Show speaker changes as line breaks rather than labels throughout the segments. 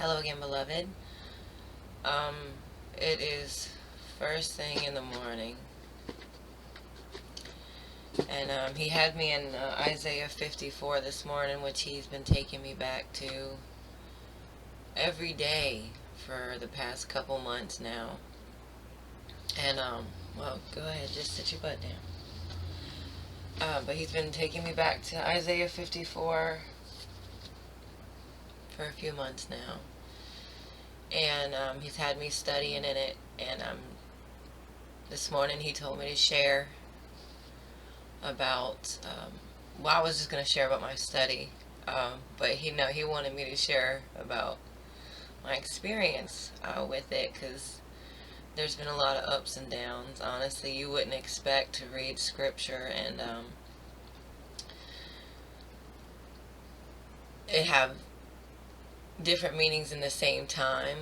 Hello again, beloved. Um, it is first thing in the morning, and he had me in Isaiah 54 this morning, which he's been taking me back to every day for the past couple months now. And well, go ahead, just sit your butt down. But he's been taking me back to Isaiah 54 for a few months now, and he's had me studying in it. And this morning he told me to share about, well, I was just going to share about my study, but he wanted me to share about my experience with it, because there's been a lot of ups and downs. Honestly, you wouldn't expect to read scripture and it have different meanings in the same time.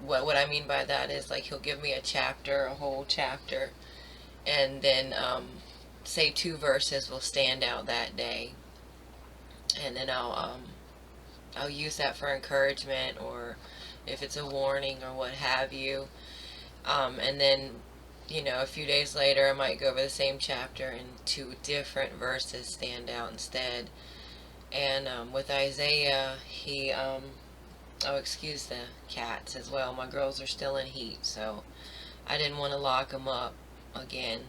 What I mean by that is, like, he'll give me a whole chapter, and then say two verses will stand out that day, and then I'll use that for encouragement, or if it's a warning or what have you. And then, a few days later, I might go over the same chapter and two different verses stand out instead. And with Isaiah, oh, excuse the cats as well. My girls are still in heat, so I didn't want to lock them up again.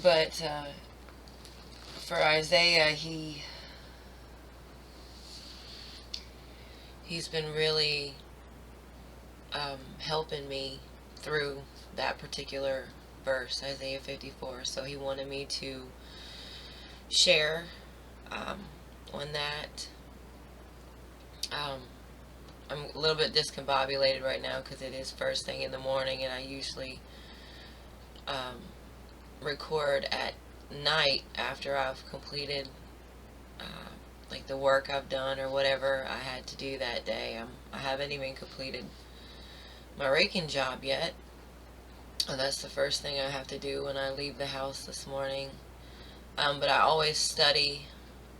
But for Isaiah, he's been really helping me through that particular verse, Isaiah 54. So he wanted me to share on that. I'm a little bit discombobulated right now because it is first thing in the morning, and I usually record at night after I've completed like the work I've done or whatever I had to do that day. I haven't even completed my raking job yet. That's the first thing I have to do when I leave the house this morning. But I always study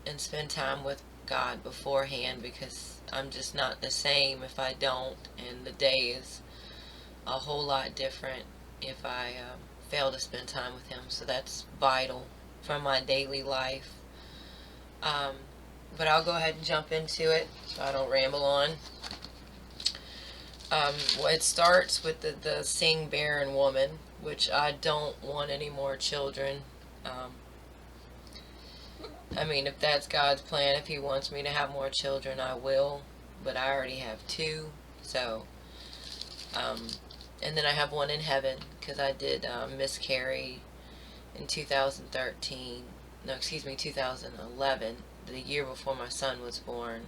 and spend time with God beforehand, because I'm just not the same if I don't, and the day is a whole lot different if I fail to spend time with Him. So that's vital for my daily life. But I'll go ahead and jump into it so I don't ramble on. Well, it starts with the seeing barren woman, which I don't want any more children. I mean, if that's God's plan, if He wants me to have more children, I will. But I already have two. So, and then I have one in heaven, because I did miscarry in 2013. No, excuse me, 2011, the year before my son was born.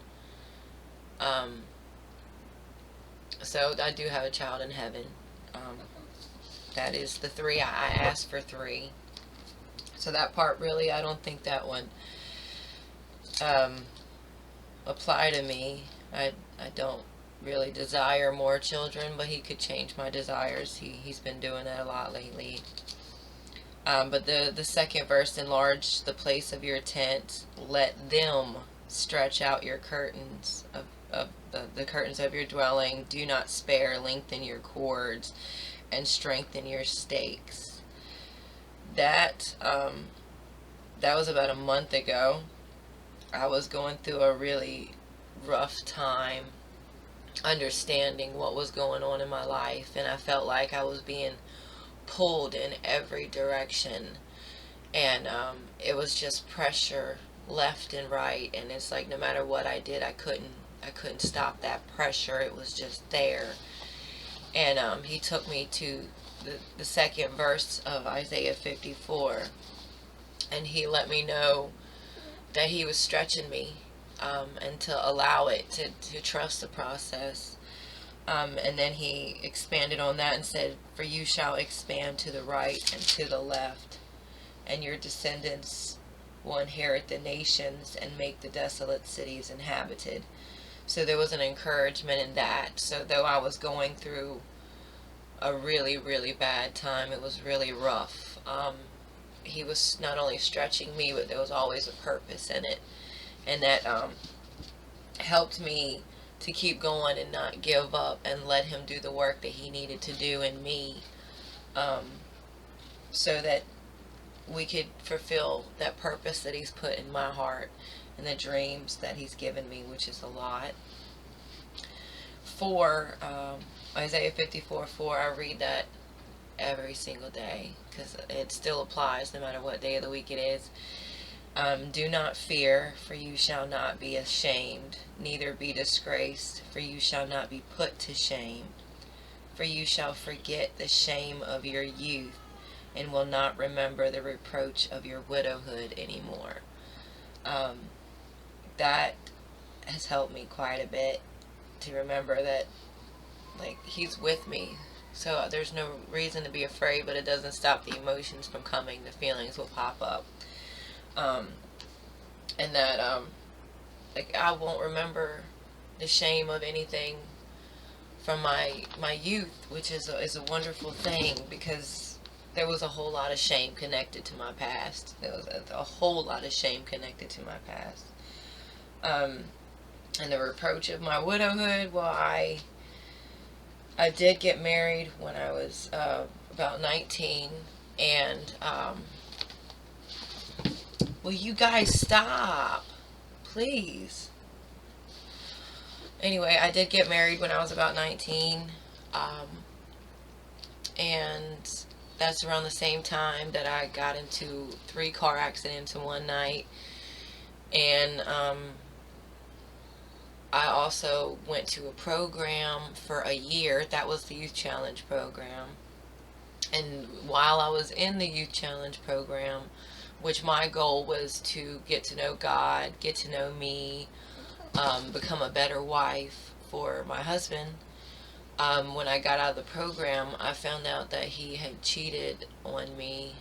So I do have a child in heaven. That is the three. I asked for three. So that part, really, I don't think that one apply to me. I don't really desire more children, but He could change my desires. He's been doing that a lot lately. But the second verse, enlarge the place of your tent, let them stretch out your curtains of the curtains of your dwelling, do not spare, lengthen your cords, and strengthen your stakes. That was about a month ago. I was going through a really rough time understanding what was going on in my life, and I felt like I was being pulled in every direction, and it was just pressure left and right, and it's like no matter what I did, I couldn't stop that pressure. It was just there. And He took me to the second verse of Isaiah 54, and He let me know that He was stretching me, and to allow it, to trust the process. And then He expanded on that and said, for you shall expand to the right and to the left, and your descendants will inherit the nations and make the desolate cities inhabited. So there was an encouragement in that. So though I was going through a really, really bad time, it was really rough, He was not only stretching me, but there was always a purpose in it. and that helped me to keep going and not give up and let him do the work that he needed to do in me, um, so that we could fulfill that purpose that he's put in my heart and the dreams that he's given me, which is a lot. For Isaiah 54:4, I read that every single day because it still applies no matter what day of the week it is. Do not fear, for you shall not be ashamed, neither be disgraced, for you shall not be put to shame. For you shall forget the shame of your youth, and will not remember the reproach of your widowhood anymore. Um, that has helped me quite a bit to remember that, like, he's with me. So there's no reason to be afraid, but it doesn't stop the emotions from coming. The feelings will pop up. And that, like, I won't remember the shame of anything from my youth, which is a wonderful thing, because there was a whole lot of shame connected to my past. There was a whole lot of shame connected to my past. And the reproach of my widowhood, well, I did get married when I was about 19, and will you guys stop, please? Anyway, I did get married when I was about 19, and that's around the same time that I got into 3 car accidents in one night, and I also went to a program for a year. That was the Youth Challenge program. And while I was in the Youth Challenge program, which my goal was to get to know God, get to know me, become a better wife for my husband, when I got out of the program, I found out that he had cheated on me,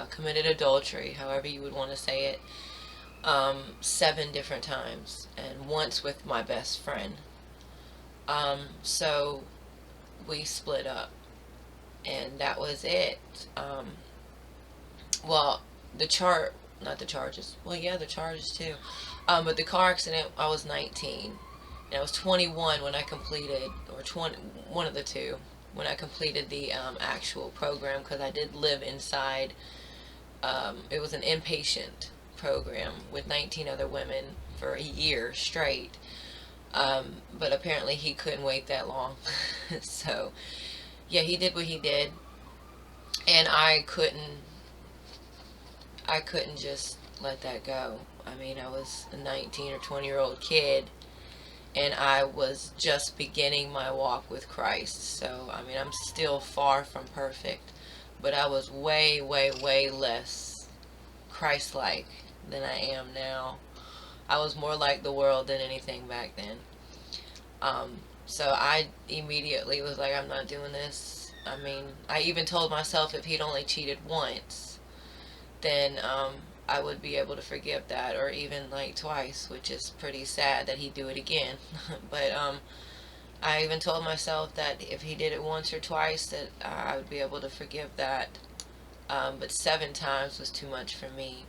committed adultery, however you would want to say it, 7 different times, and once with my best friend. So we split up, and that was it. Well, not the charges. Well, yeah, the charges too. But the car accident, I was 19. And I was 21 when I completed, or 20, one of the two, when I completed the actual program, because I did live inside. It was an inpatient program with 19 other women for a year straight. But apparently he couldn't wait that long. So, yeah, he did what he did. And I couldn't just let that go. I mean, I was a 19 or 20-year-old kid, and I was just beginning my walk with Christ. So, I mean, I'm still far from perfect, but I was way, way, way less Christ-like than I am now. I was more like the world than anything back then. So I immediately was like, I'm not doing this. I mean, I even told myself if he'd only cheated once, then I would be able to forgive that, or even like twice, which is pretty sad that he'd do it again. But I even told myself that if he did it once or twice, that I would be able to forgive that. But 7 times was too much for me.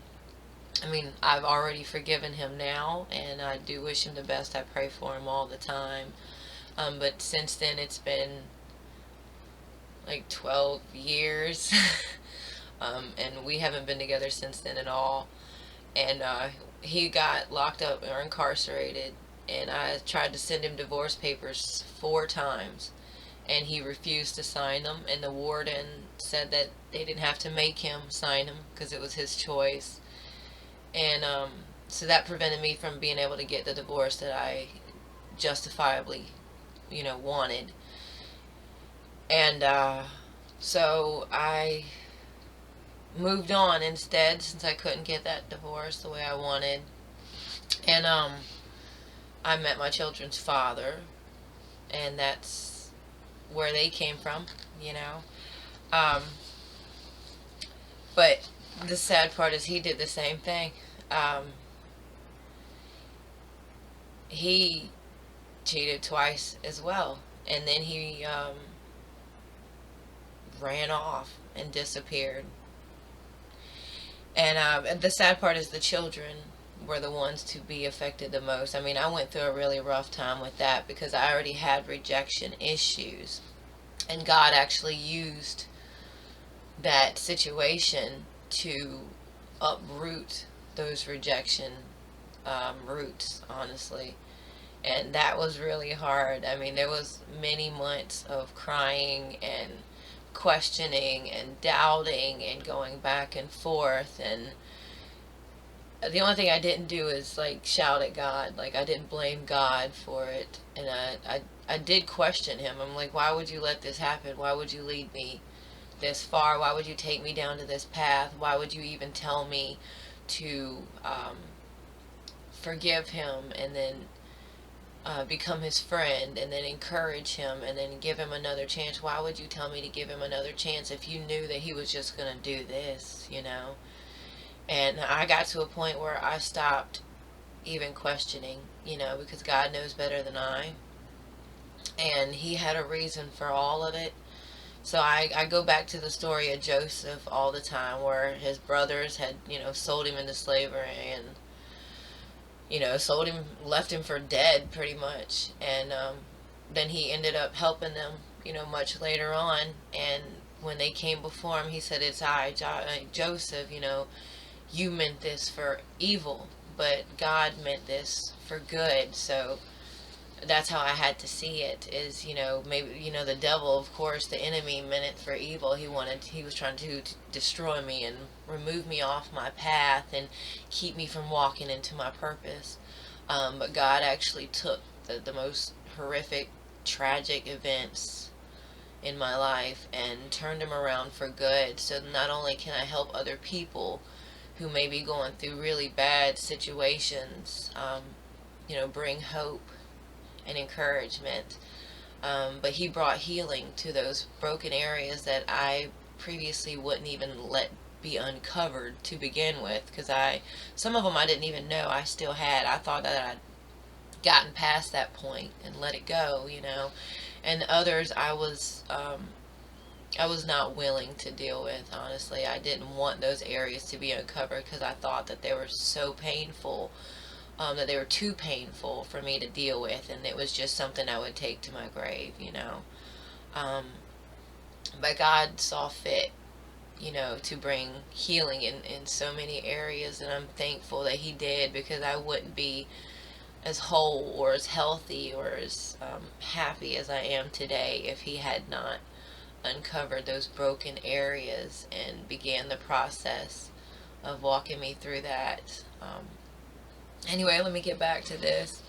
I mean, I've already forgiven him now, and I do wish him the best. I pray for him all the time. But since then, it's been like 12 years. And we haven't been together since then at all. And he got locked up or incarcerated, and I tried to send him divorce papers 4 times, and he refused to sign them. And the warden said that they didn't have to make him sign them because it was his choice. And so that prevented me from being able to get the divorce that I justifiably, wanted. And so I moved on instead, since I couldn't get that divorce the way I wanted. And I met my children's father, and that's where they came from, But the sad part is he did the same thing. He cheated twice as well, and then he ran off and disappeared. And the sad part is the children were the ones to be affected the most. I mean, I went through a really rough time with that because I already had rejection issues. And God actually used that situation to uproot those rejection roots, honestly. And that was really hard. I mean, there was many months of crying and questioning and doubting and going back and forth. And the only thing I didn't do is like shout at God. Like, I didn't blame God for it. And I did question him. I'm like, why would you let this happen? Why would you lead me this far? Why would you take me down to this path? Why would you even tell me to forgive him and then become his friend and then encourage him and then give him another chance? Why would you tell me to give him another chance if you knew that he was just going to do this, you know? And I got to a point where I stopped even questioning, you know, because God knows better than I. And he had a reason for all of it. So I go back to the story of Joseph all the time, where his brothers had, you know, sold him into slavery and, you know, sold him, left him for dead pretty much. And then he ended up helping them, you know, much later on. And when they came before him, he said, it's I, Joseph, you know, you meant this for evil, but God meant this for good. So that's how I had to see it, is, you know, maybe, you know, the devil, of course, the enemy meant it for evil. He was trying to destroy me and remove me off my path and keep me from walking into my purpose. But God actually took the most horrific, tragic events in my life and turned them around for good. So not only can I help other people who may be going through really bad situations, you know, bring hope and encouragement, but he brought healing to those broken areas that I previously wouldn't even let be uncovered to begin with, because some of them I didn't even know I still had. I thought that I'd gotten past that point and let it go, you know, and others I was not willing to deal with. Honestly, I didn't want those areas to be uncovered because I thought that they were so painful, that they were too painful for me to deal with, and it was just something I would take to my grave, you know. But God saw fit, you know, to bring healing in so many areas, and I'm thankful that he did, because I wouldn't be as whole or as healthy or as happy as I am today if he had not uncovered those broken areas and began the process of walking me through that. Anyway, let me get back to this.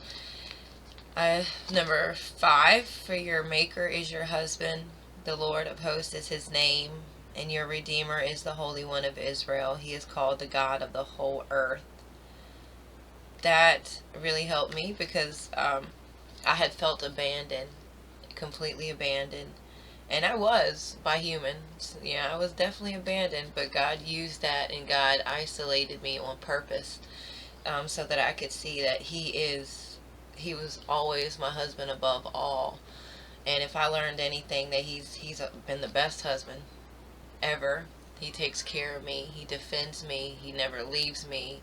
Number 5, for your maker is your husband. The Lord of hosts is his name, and your Redeemer is the Holy One of Israel. He is called the God of the whole earth. That really helped me, because I had felt abandoned, completely abandoned. And I was, by humans. Yeah, I was definitely abandoned, but God used that, and God isolated me on purpose. So that I could see that he was always my husband above all. And if I learned anything, that he's been the best husband ever. He takes care of me. He defends me. He never leaves me.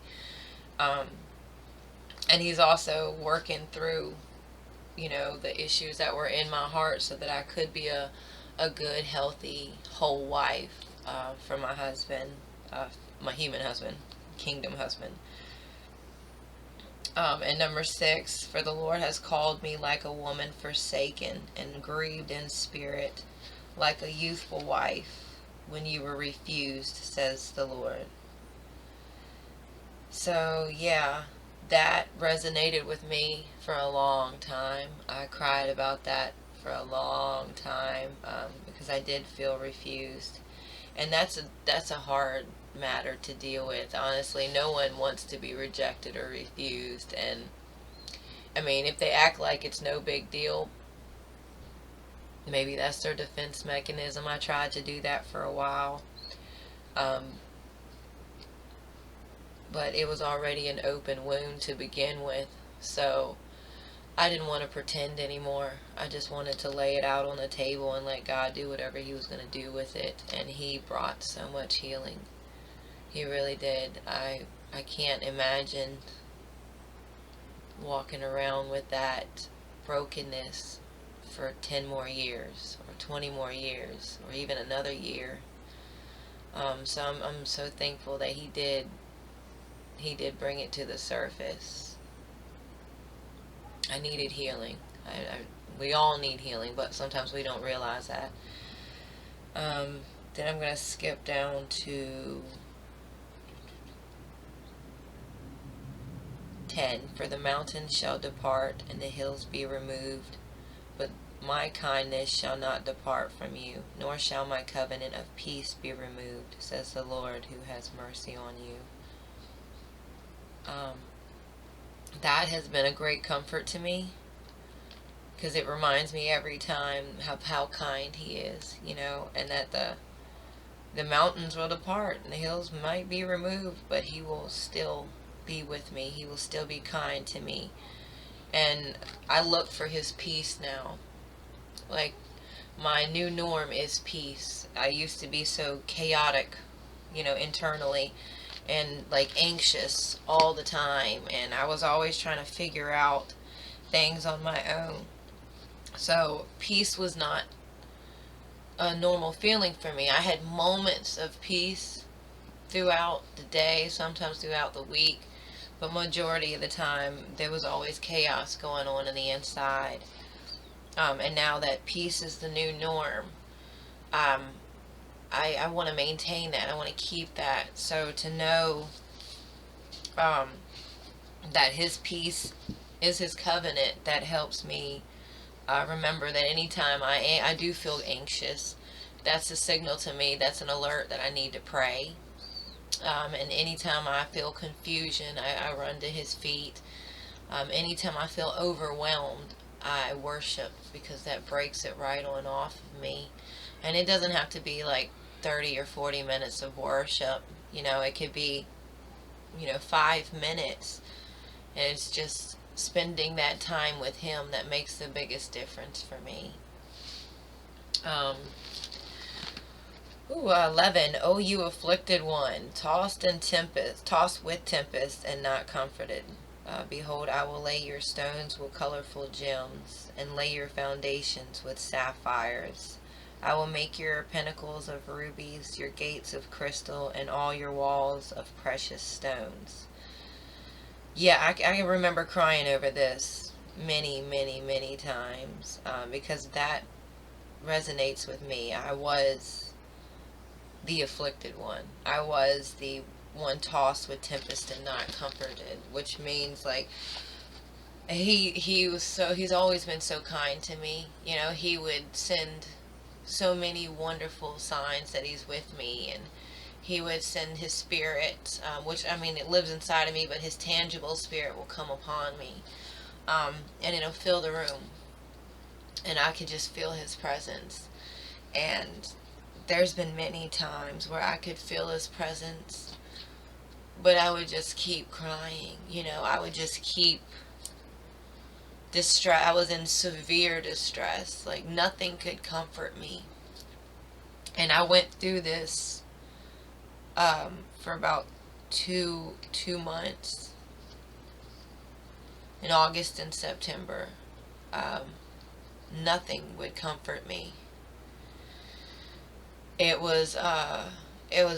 And he's also working through, you know, the issues that were in my heart so that I could be a good, healthy, whole wife for my husband, my human husband, kingdom husband. And number 6, for the Lord has called me like a woman forsaken and grieved in spirit, like a youthful wife when you were refused, says the Lord. So yeah, that resonated with me for a long time. I cried about that for a long time, because I did feel refused. And that's a hard matter to deal with. Honestly, no one wants to be rejected or refused. And I mean, if they act like it's no big deal, maybe that's their defense mechanism. I tried to do that for a while, but it was already an open wound to begin with, so I didn't want to pretend anymore. I just wanted to lay it out on the table and let God do whatever he was going to do with it. And he brought so much healing. He really did. I can't imagine walking around with that brokenness for 10 more years or 20 more years or even another year. So I'm so thankful that he did bring it to the surface. I needed healing. We all need healing, but sometimes we don't realize that. Then I'm going to skip down to 10. For the mountains shall depart and the hills be removed, but my kindness shall not depart from you, nor shall my covenant of peace be removed, says the Lord who has mercy on you. That has been a great comfort to me, because it reminds me every time how kind he is, and that the mountains will depart and the hills might be removed, but he will still be with me. He will still be kind to me. And I look for his peace now. Like, my new norm is peace. I used to be so chaotic, internally, and like anxious all the time, and I was always trying to figure out things on my own. So peace was not a normal feeling for me. I had moments of peace throughout the day, sometimes throughout the week, but majority of the time there was always chaos going on in the inside. And now that peace is the new norm, um, I want to maintain that. I want to keep that. So to know um, that his peace is his covenant, that helps me remember that anytime I do feel anxious, that's a signal to me, that's an alert that I need to pray. And anytime I feel confusion, I run to his feet. Anytime I feel overwhelmed, I worship, because that breaks it right on off of me. And it doesn't have to be like 30 or 40 minutes of worship. It could be, 5 minutes. And it's just spending that time with him that makes the biggest difference for me. 11. O you afflicted one, tossed with tempest and not comforted. Behold, I will lay your stones with colorful gems, and lay your foundations with sapphires. I will make your pinnacles of rubies, your gates of crystal, and all your walls of precious stones. Yeah, I remember crying over this many, many, many times, because that resonates with me. I was the afflicted one. I was the one tossed with tempest and not comforted, which means like he's always been so kind to me. He would send so many wonderful signs that he's with me, and he would send his spirit, which, I mean, it lives inside of me, but his tangible spirit will come upon me, and it'll fill the room, and I could just feel his presence. And there's been many times where I could feel his presence, but I would just keep crying. I would just keep distress. I was in severe distress. Like, nothing could comfort me. And I went through this for about two months, in August and September. Nothing would comfort me. It was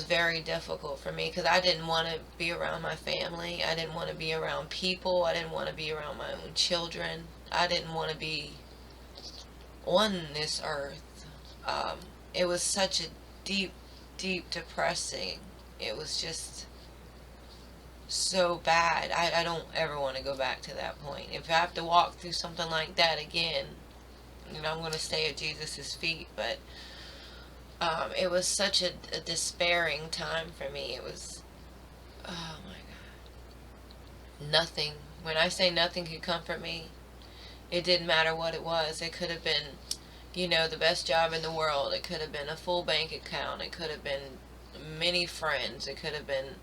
very difficult for me, because I didn't want to be around my family. I didn't want to be around people. I didn't want to be around my own children. I didn't want to be on this earth. It was such a deep, deep depressing. It was just so bad. I don't ever want to go back to that point. If I have to walk through something like that again, I'm going to stay at Jesus' feet. But it was such a despairing time for me. It was, oh my God. Nothing. When I say nothing could comfort me, it didn't matter what it was. It could have been, the best job in the world. It could have been a full bank account. It could have been many friends. It could have been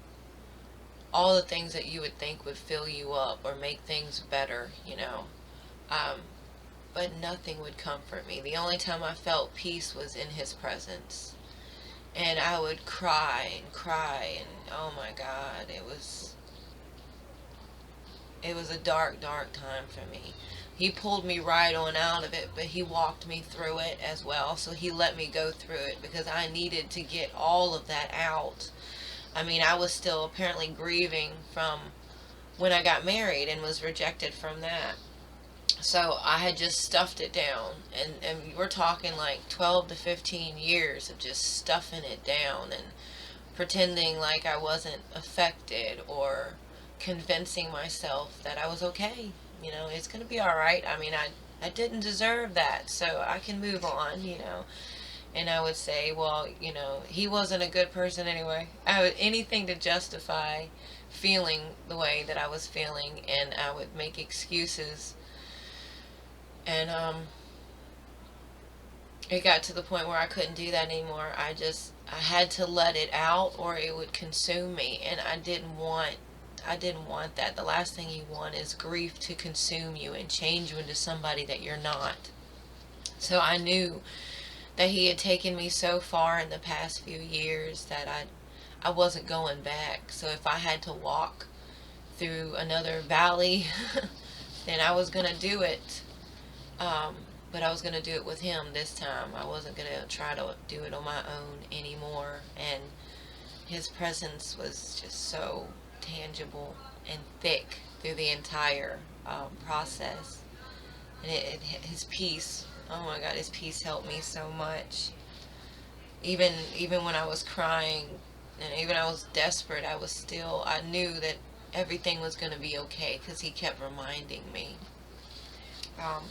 all the things that you would think would fill you up or make things better, but nothing would comfort me. The only time I felt peace was in his presence. And I would cry and cry, and oh my God, it was It was a dark, dark time for me. He pulled me right on out of it, but he walked me through it as well. So he let me go through it because I needed to get all of that out. I mean, I was still apparently grieving from when I got married and was rejected from that. So I had just stuffed it down. And we're talking like 12 to 15 years of just stuffing it down and pretending like I wasn't affected, or convincing myself that I was okay. It's going to be all right. I mean, I didn't deserve that, so I can move on. And I would say, well, he wasn't a good person anyway. I would anything to justify feeling the way that I was feeling, and I would make excuses. And it got to the point where I couldn't do that anymore. I had to let it out or it would consume me, and I didn't want that. The last thing you want is grief to consume you and change you into somebody that you're not. So I knew that he had taken me so far in the past few years that I wasn't going back. So if I had to walk through another valley, then I was going to do it. But I was going to do it with him this time. I wasn't going to try to do it on my own anymore. And his presence was just so tangible and thick through the entire process. And his peace, oh my God, his peace helped me so much. Even when I was crying and even I was desperate, I knew that everything was going to be okay because he kept reminding me. Um,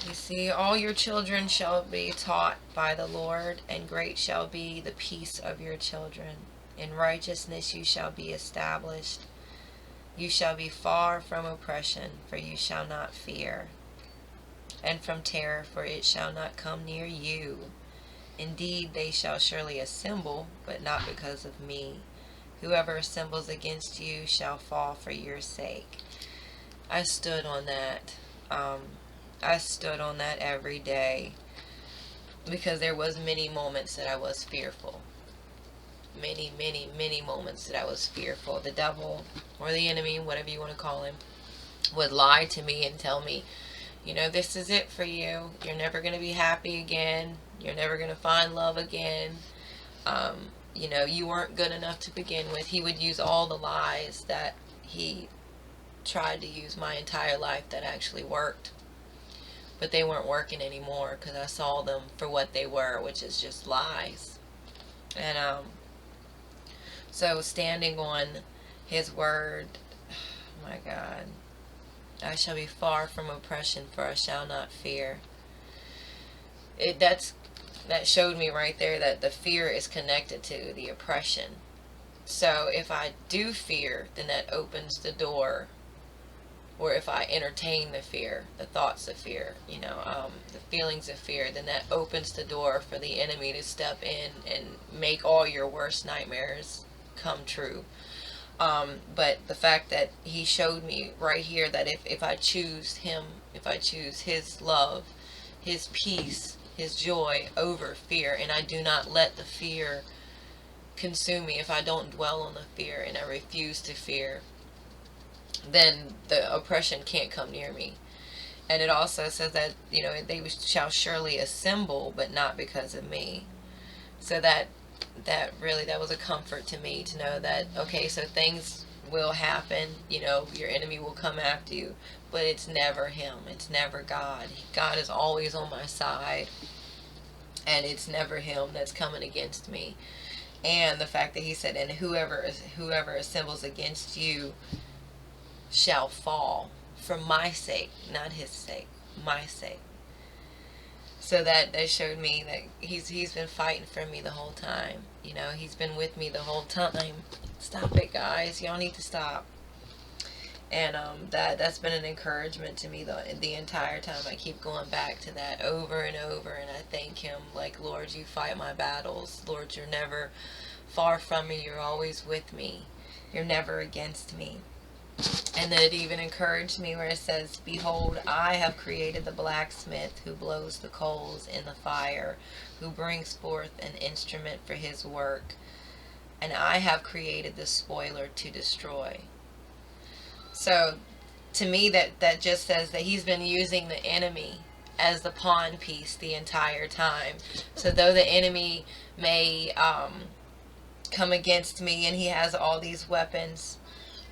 You see, all your children shall be taught by the Lord, and great shall be the peace of your children. In righteousness you shall be established. You shall be far from oppression, for you shall not fear, and from terror, for it shall not come near you. Indeed, they shall surely assemble, but not because of me. Whoever assembles against you shall fall for your sake. I stood on that. I stood on that every day because there was many moments that I was fearful. Many, many, many moments that I was fearful. The devil or the enemy, whatever you want to call him, would lie to me and tell me, this is it for you. You're never going to be happy again. You're never going to find love again. You weren't good enough to begin with. He would use all the lies that he tried to use my entire life that actually worked. But they weren't working anymore because I saw them for what they were, which is just lies. And so standing on his word, oh my God, I shall be far from oppression, for I shall not fear. That showed me right there that the fear is connected to the oppression. So if I do fear, then that opens the door. Or if I entertain the fear, the thoughts of fear, the feelings of fear, then that opens the door for the enemy to step in and make all your worst nightmares come true. But the fact that he showed me right here that if I choose him, if I choose his love, his peace, his joy over fear, and I do not let the fear consume me, if I don't dwell on the fear and I refuse to fear, then the oppression can't come near me. And it also says that, they shall surely assemble, but not because of me. So that was a comfort to me to know that, okay, so things will happen, your enemy will come after you, but it's never him. It's never God. God is always on my side, and it's never him that's coming against me. And the fact that he said, and whoever assembles against you shall fall for my sake, not his sake, my sake. So that showed me that he's been fighting for me the whole time. He's been with me the whole time. Stop it, guys. Y'all need to stop. And that's been an encouragement to me the entire time. I keep going back to that over and over, and I thank him, like, Lord, you fight my battles. Lord, you're never far from me. You're always with me. You're never against me. And then it even encouraged me where it says, behold, I have created the blacksmith who blows the coals in the fire, who brings forth an instrument for his work. And I have created the spoiler to destroy. So to me, that just says that he's been using the enemy as the pawn piece the entire time. So though the enemy may come against me and he has all these weapons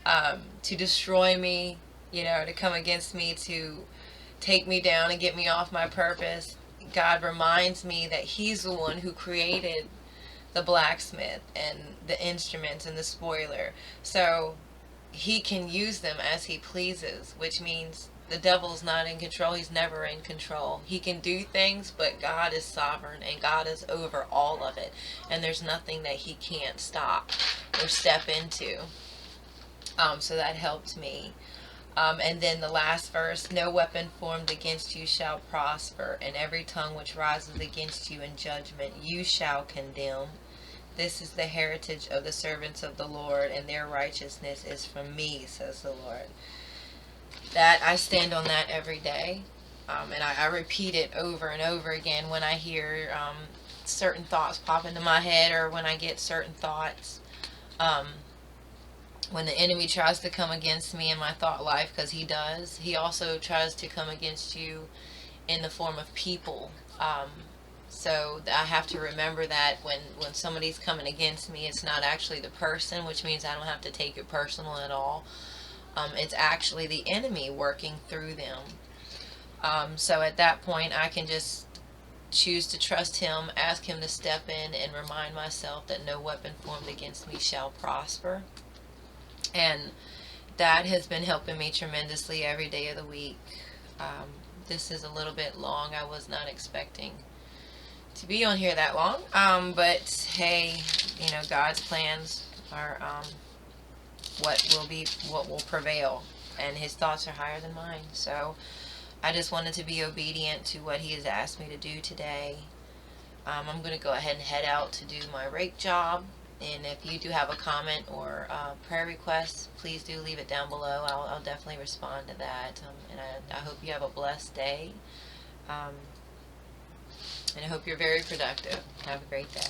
to destroy me, to come against me, to take me down and get me off my purpose, God reminds me that he's the one who created the blacksmith and the instruments and the spoiler. So he can use them as he pleases, which means the devil's not in control. He's never in control. He can do things, but God is sovereign and God is over all of it. And there's nothing that he can't stop or step into. So that helped me. And then the last verse, no weapon formed against you shall prosper, and every tongue which rises against you in judgment you shall condemn. This is the heritage of the servants of the Lord, and their righteousness is from me, says the Lord. That I stand on that every day, and I repeat it over and over again when I hear certain thoughts pop into my head, or when I get certain thoughts. When the enemy tries to come against me in my thought life, because he does, he also tries to come against you in the form of people. So I have to remember that when somebody's coming against me, it's not actually the person, which means I don't have to take it personal at all. It's actually the enemy working through them. So at that point, I can just choose to trust him, ask him to step in, and remind myself that no weapon formed against me shall prosper. And that has been helping me tremendously every day of the week. This is a little bit long. I was not expecting to be on here that long. But hey, God's plans are what will prevail. And his thoughts are higher than mine. So I just wanted to be obedient to what he has asked me to do today. I'm going to go ahead and head out to do my rake job. And if you do have a comment or prayer request, please do leave it down below. I'll definitely respond to that. And I hope you have a blessed day. And I hope you're very productive. Have a great day.